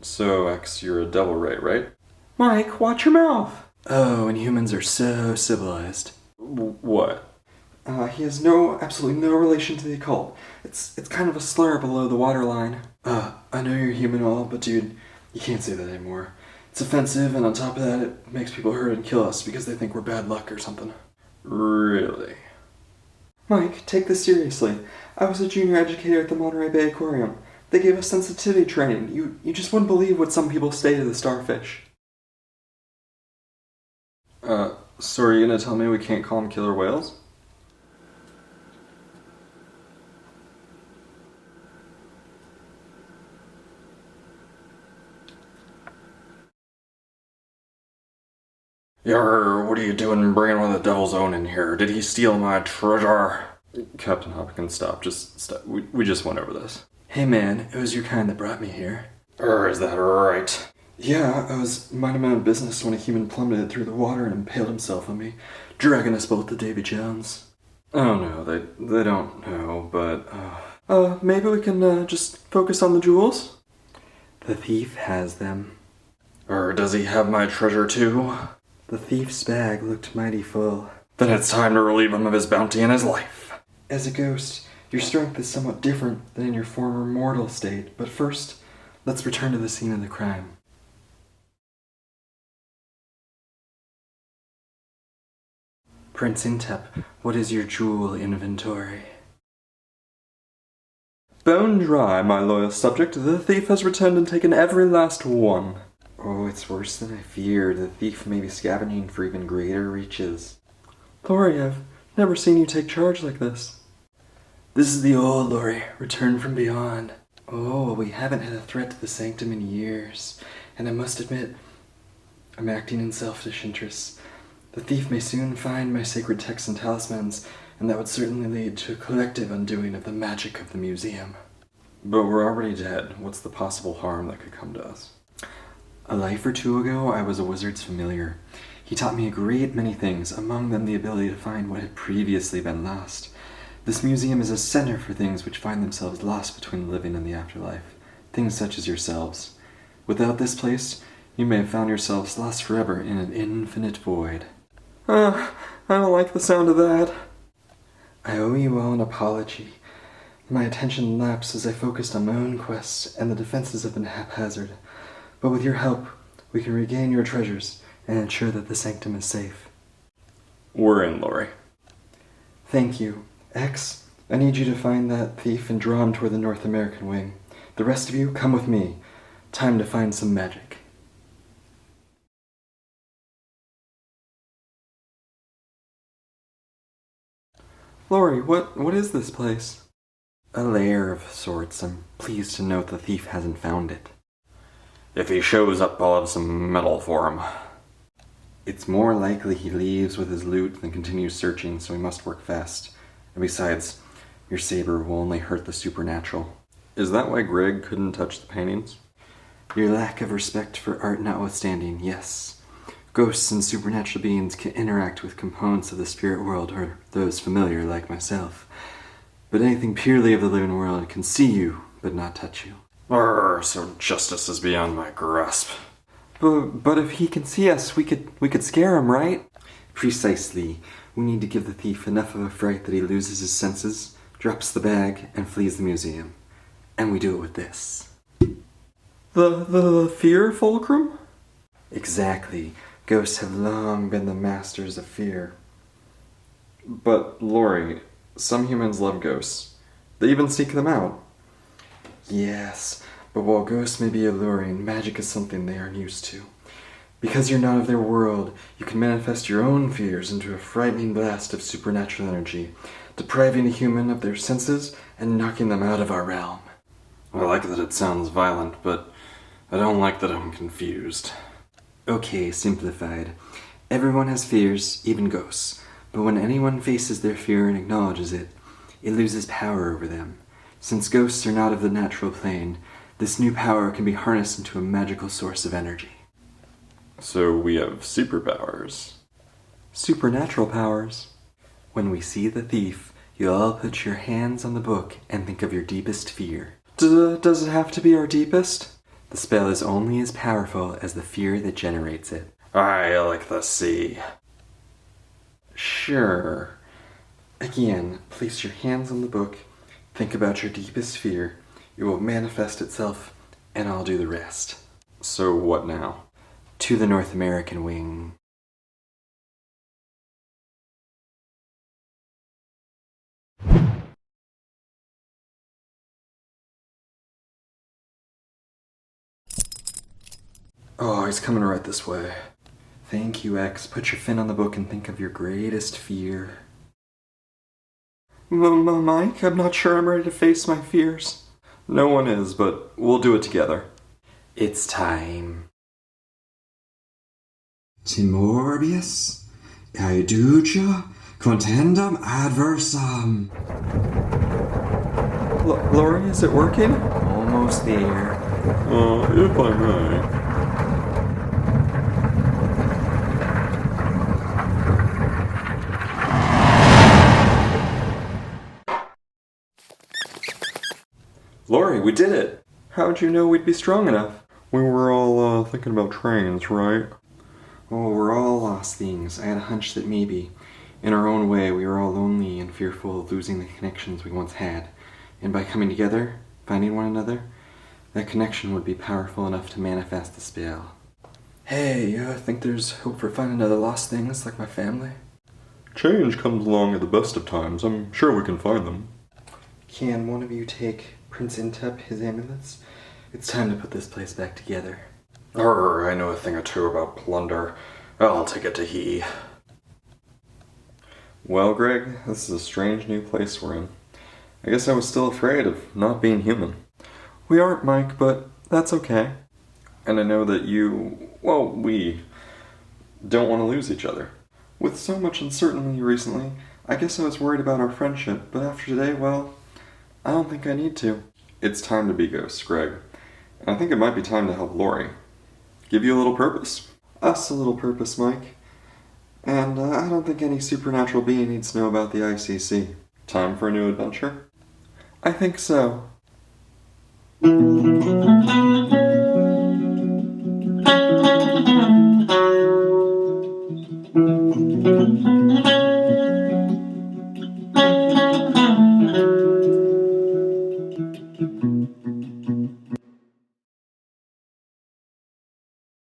So, X, you're a devil ray, right? Mike, watch your mouth! Oh, and humans are so civilized. What? He has absolutely no relation to the occult. It's kind of a slur below the waterline. I know you're human and all, but dude, you can't say that anymore. It's offensive, and on top of that, it makes people hurt and kill us because they think we're bad luck or something. Really? Mike, take this seriously. I was a junior educator at the Monterey Bay Aquarium. They gave us sensitivity training. You just wouldn't believe what some people say to the starfish. So are you gonna tell me we can't call them killer whales? Yarr, what are you doing bringing one of the devil's own in here? Did he steal my treasure? Captain Hopkins, stop. Just stop. We just went over this. Hey man, it was your kind that brought me here. Is that right? Yeah, I was minding my own business when a human plummeted through the water and impaled himself on me, dragging us both to Davy Jones. Oh no, they don't know, but, maybe we can, just focus on the jewels? The thief has them. Does he have my treasure too? The thief's bag looked mighty full. Then it's time to relieve him of his bounty and his life. As a ghost, your strength is somewhat different than in your former mortal state, but first, let's return to the scene of the crime. Prince Intep, what is your jewel inventory? Bone dry, my loyal subject. The thief has returned and taken every last one. Oh, it's worse than I feared. The thief may be scavenging for even greater reaches. Lori, I've never seen you take charge like this. This is the old Lori, returned from beyond. Oh, we haven't had a threat to the sanctum in years, and I must admit, I'm acting in selfish interests. The thief may soon find my sacred texts and talismans, and that would certainly lead to a collective undoing of the magic of the museum. But we're already dead. What's the possible harm that could come to us? A life or two ago, I was a wizard's familiar. He taught me a great many things, among them the ability to find what had previously been lost. This museum is a center for things which find themselves lost between the living and the afterlife. Things such as yourselves. Without this place, you may have found yourselves lost forever in an infinite void. I don't like the sound of that. I owe you all an apology. My attention lapsed as I focused on my own quests, and the defenses have been haphazard. But with your help, we can regain your treasures and ensure that the sanctum is safe. We're in, Lori. Thank you. X, I need you to find that thief and draw him toward the North American wing. The rest of you, come with me. Time to find some magic. Lori, what is this place? A lair of sorts. I'm pleased to note the thief hasn't found it. If he shows up, I'll have some metal for him. It's more likely he leaves with his loot than continues searching, so we must work fast. And besides, your saber will only hurt the supernatural. Is that why Greg couldn't touch the paintings? Your lack of respect for art notwithstanding, yes. Ghosts and supernatural beings can interact with components of the spirit world, or those familiar like myself. But anything purely of the living world can see you, but not touch you. So justice is beyond my grasp. But if he can see us, we could scare him, right? Precisely. We need to give the thief enough of a fright that he loses his senses, drops the bag, and flees the museum. And we do it with this. The fear fulcrum? Exactly. Ghosts have long been the masters of fear. But, Lori, some humans love ghosts. They even seek them out. Yes, but while ghosts may be alluring, magic is something they aren't used to. Because you're not of their world, you can manifest your own fears into a frightening blast of supernatural energy, depriving a human of their senses and knocking them out of our realm. I like that it sounds violent, but I don't like that I'm confused. Okay, simplified. Everyone has fears, even ghosts. But when anyone faces their fear and acknowledges it, it loses power over them. Since ghosts are not of the natural plane, this new power can be harnessed into a magical source of energy. So we have superpowers. Supernatural powers. When we see the thief, you all put your hands on the book and think of your deepest fear. Does it have to be our deepest? The The spell is only as powerful as the fear that generates it. I like the sea. Sure. Again, place your hands on the book, think about your deepest fear. It will manifest itself, and I'll do the rest. So what now? To the North American wing. Oh, he's coming right this way. Thank you, X. Put your fin on the book and think of your greatest fear. Mike, I'm not sure I'm ready to face my fears. No one is, but we'll do it together. It's time. Timorbius, Aiduja, contendum adversam. Lori, is it working? Almost there. If I may. Lori, we did it! How'd you know we'd be strong enough? We were all thinking about trains, right? Oh, we're all lost things. I had a hunch that maybe, in our own way, we were all lonely and fearful of losing the connections we once had. And by coming together, finding one another, that connection would be powerful enough to manifest the spell. Hey, you think there's hope for finding other lost things like my family? Change comes along at the best of times. I'm sure we can find them. Can one of you take Prince Intep his amulets? It's time to put this place back together. I know a thing or two about plunder. I'll take it to he. Well, Greg, this is a strange new place we're in. I guess I was still afraid of not being human. We aren't, Mike, but that's okay. And I know that we don't want to lose each other. With so much uncertainty recently, I guess I was worried about our friendship, but after today, well, I don't think I need to. It's time to be ghosts, Greg. And I think it might be time to help Lori. Give you a little purpose. Us a little purpose, Mike. And I don't think any supernatural being needs to know about the ICC. Time for a new adventure? I think so.